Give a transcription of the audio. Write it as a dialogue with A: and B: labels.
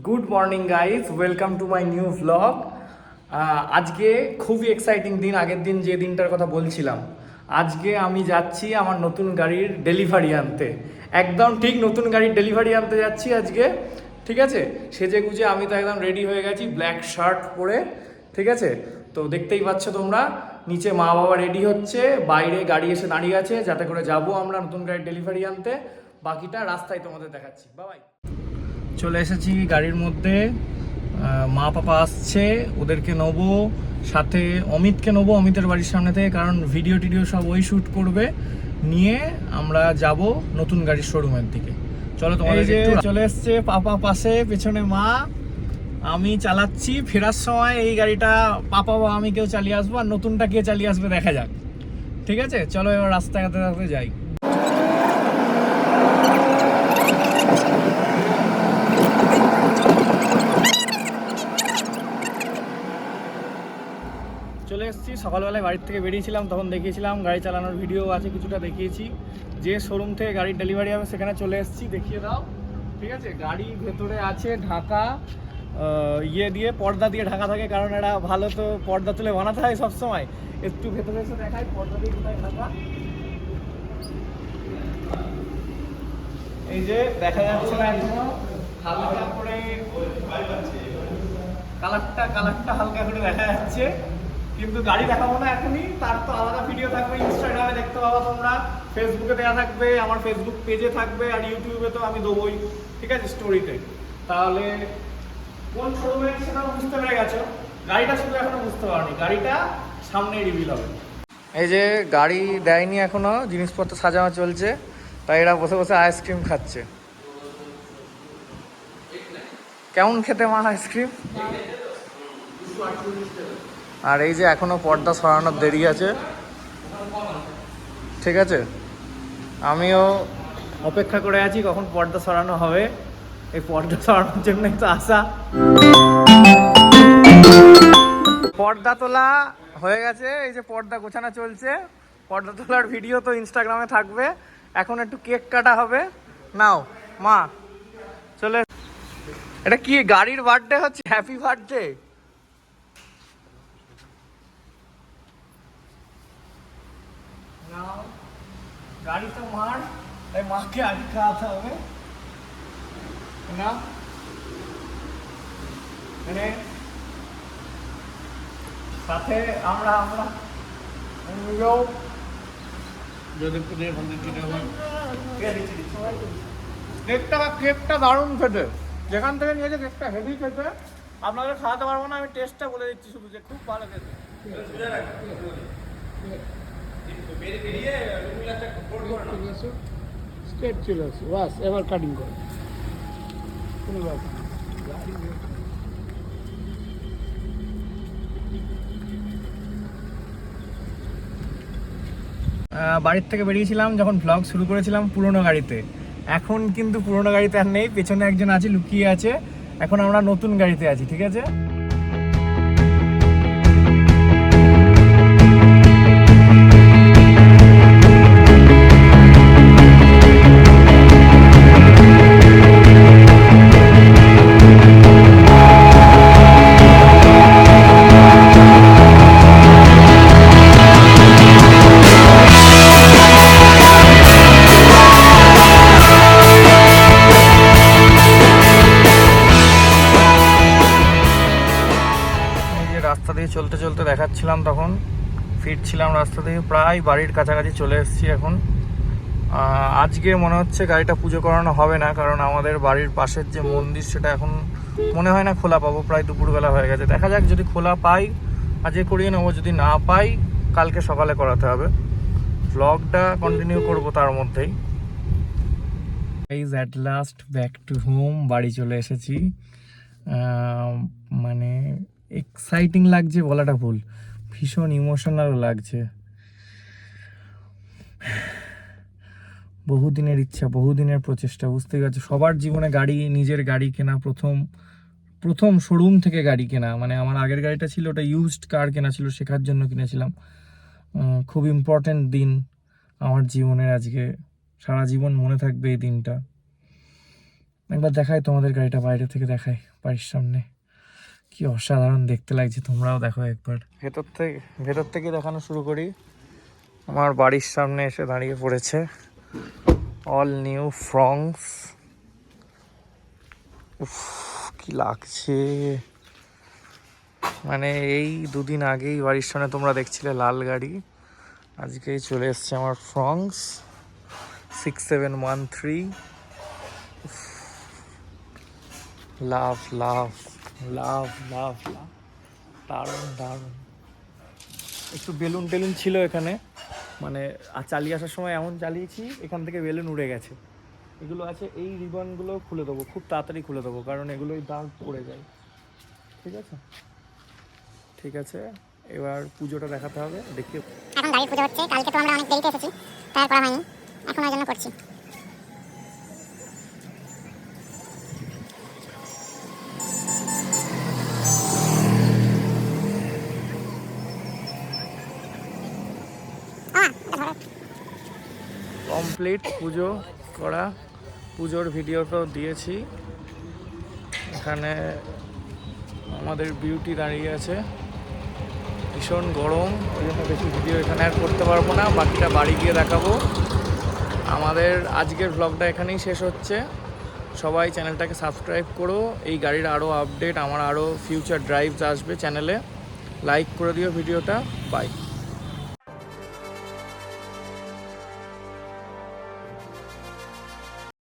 A: Good morning guys, welcome to my new vlog. আজকে খুবই exciting দিন। আগের দিন যে দিনটার কথা বলছিলাম, আজকে আমি যাচ্ছি আমার নতুন গাড়ির ডেলিভারি আনতে। একদম ঠিক নতুন গাড়ির ডেলিভারি আনতে যাচ্ছি আজকে। ঠিক আছে, সেজে গুজে আমি তো একদম রেডি হয়ে গেছি, ব্ল্যাক শার্ট পরে। ঠিক আছে, তো দেখতেই পাচ্ছ তোমরা, নিচে মা বাবা রেডি হচ্ছে, বাইরে গাড়ি এসে দাঁড়িয়ে আছে, যাতে করে যাবো আমরা নতুন গাড়ির ডেলিভারি আনতে। বাকিটা রাস্তায় তোমাদের দেখাচ্ছি। বাবাই। চলে এসেছি গাড়ির মধ্যে, মা পাপা আসছে, ওদেরকে নেবো, সাথে অমিতকে নেবো অমিতের বাড়ির সামনে থেকে, কারণ ভিডিও টিডিও সব ওই শ্যুট করবে। নিয়ে আমরা যাব নতুন গাড়ির শোরুমের দিকে। চলো তোমাদের যে চলে এসছে পাপা পাশে, পেছনে মা, আমি চালাচ্ছি। ফেরার সময় এই গাড়িটা পাপা বা আমি কেউ চালিয়ে আসবো, আর নতুনটা কে চালিয়ে আসবে দেখা যাক। ঠিক আছে, চলো এবার রাস্তাঘাটে যাই। চলে এসেছি, সকালবেলায় বাড়ির থেকে বেরিয়েছিলাম, তখন দেখিয়েছিলাম গাড়ি চালানোর ভিডিও আছে, কিছুটা দেখিয়েছি। যে শোরুম থেকে গাড়ির ডেলিভারি হবে সেখানে চলে এসেছি, দেখিয়ে দাও। ঠিক আছে, গাড়ি ভেতরে আছে ঢাকা, ইয়ে দিয়ে, পর্দা দিয়ে ঢাকা থাকে, কারণ এটা ভালো তো পর্দা তুলে বানাতে হয় সবসময়। একটু ভেতরে এসে দেখাই পর্দা দিয়ে কোথায় ঢাকা। এই যে দেখা যাচ্ছে না এখনো, হালকা করে কালারটা হালকা করে দেখা যাচ্ছে, কিন্তু গাড়ি দেখাবো না এখনই, তার তো আলাদা ভিডিও থাকবে, ইনস্টাগ্রামে দেখতে পাবো তোমরা, ফেসবুকে দেওয়া থাকবে, আমার ফেসবুক পেজে থাকবে, আর ইউটিউবে তো আমি দেবোই। ঠিক আছে, স্টোরিতে। তাহলে কোন শোরুমে সেটাও বুঝতে পেরে গেছো, গাড়িটা শুধু এখনো বুঝতে পারোনি, গাড়িটা সামনে রিভিল হবে। এই যে গাড়ি দেয়নি এখনো, জিনিসপত্র সাজানো চলছে, তাই এরা বসে বসে আইসক্রিম খাচ্ছে। কেমন খেতে মা আইসক্রিম? আর এই যে এখনো পর্দা সরানোর দেরি আছে। ঠিক আছে, আমিও অপেক্ষা করে আছি কখন পর্দা সরানো হবে। এই পর্দা সরানোর জন্যই তো আসা। পর্দা তোলা হয়ে গেছে, এই যে পর্দা গোছানো চলছে। পর্দা তোলার ভিডিও তো ইনস্টাগ্রামে থাকবে। এখন একটু কেক কাটা হবে। নাও মা, চলে। এটা কি গাড়ির বার্থডে হচ্ছে? Happy birthday. নাও, গাড়ি তো মার, তাই মাকে আগে খাওয়াতে হবে না। মানে সাথে আমরা আমরা নিজেও যদি কেকটা দারুণ খেতে, যেখান থেকে নিয়েছে কেকটা হেভি খেতে। আপনাদের খাওয়াতে পারবো না, আমি টেস্টটা বলে দিচ্ছি শুধু, যে খুব ভালো খেতে। স্ট্রেট চলে আসছে, বাস এবার কাটিং করে কোনো ব্যাপার। বাড়ির থেকে বেরিয়েছিলাম যখন ভ্লগ শুরু করেছিলাম পুরোনো গাড়িতে, এখন কিন্তু পুরোনো গাড়িতে আর নেই, পেছনে একজন আছে লুকিয়ে আছে। এখন আমরা নতুন গাড়িতে আছি। ঠিক আছে, রাস্তা দিয়ে চলতে চলতে দেখাচ্ছিলাম, তখন ফিরছিলাম রাস্তা থেকে, প্রায় বাড়ির কাছাকাছি চলে এসেছি এখন। আজকে মনে হচ্ছে গাড়িটা পুজো করানো হবে না, কারণ আমাদের বাড়ির পাশের যে মন্দির সেটা এখন মনে হয় না খোলা পাবো, প্রায় দুপুরবেলা হয়ে গেছে। দেখা যাক, যদি খোলা পাই আজকে করিয়ে নেবো, যদি না পাই কালকে সকালে করাতে হবে। ভ্লগটা কন্টিনিউ করবো তার মধ্যেই। At last back to home, বাড়ি চলে এসেছি। মানে এক্সাইটিং লাগছে বলাটা ভুল, ভীষণ ইমোশনালও লাগছে। বহুদিনের ইচ্ছা, বহুদিনের প্রচেষ্টা, বুঝতেই পারছো, সবার জীবনে গাড়ি, নিজের গাড়ি কেনা, প্রথম প্রথম শোরুম থেকে গাড়ি কেনা। মানে আমার আগের গাড়িটা ছিল, ওটা ইউজড কার কেনা ছিল, শেখার জন্য কিনেছিলাম। খুব ইম্পর্ট্যান্ট দিন আমার জীবনের আজকে, সারা জীবন মনে থাকবে এই দিনটা। একবার দেখাই তোমাদের গাড়িটা, বাইরে থেকে দেখাই বাড়ির সামনে, কি অসাধারণ দেখতে লাগছে, তোমরাও দেখো একবার। ভেতর থেকে দেখানো শুরু করি। আমার বাড়ির সামনে এসে দাঁড়িয়ে পড়েছে অল নিউ ফ্রংস। উফ, কি লাগছে, মানে এই দুদিন আগেই বাড়ির সামনে তোমরা দেখছিলে লাল গাড়ি, আজকেই চলে এসছে আমার ফ্রংস 6713। লাভ লাভ লাভ লাভ লাভ, দারুণ দারুণ। একটু বেলুন টেলুন ছিল এখানে, মানে চালিয়ে আসার সময় এমন চালিয়েছি এখান থেকে বেলুন উড়ে গেছে। এগুলো আছে, এই রিবনগুলো খুলে দেবো, খুব তাড়াতাড়ি খুলে দেবো, কারণ এগুলোই দাগ পড়ে যায়। ঠিক আছে ঠিক আছে, এবার পুজোটা দেখাতে হবে, দেখি।
B: এখন গাড়ির পুজো হচ্ছে, কালকে তো আমরা অনেক দেরিতে এসেছি, তার করা হয়নি, এখন ওই জন্য করছি।
A: কমপ্লিট পুজো করা, পুজোর ভিডিও তো দিয়েছি। এখানে আমাদের বিউটি দাঁড়িয়ে আছে, ভীষণ গরম, ওই জন্য বেশি ভিডিও এখানে আর করতে পারবো না, বাকিটা বাড়ি গিয়ে দেখাবো। আমাদের আজকের ব্লগটা এখানেই শেষ হচ্ছে। সবাই চ্যানেলটাকে সাবস্ক্রাইব করো, এই গাড়ির আরও আপডেট, আমার আরও ফিউচার ড্রাইভস আসবে চ্যানেলে। লাইক করে দিও ভিডিওটা, বাই।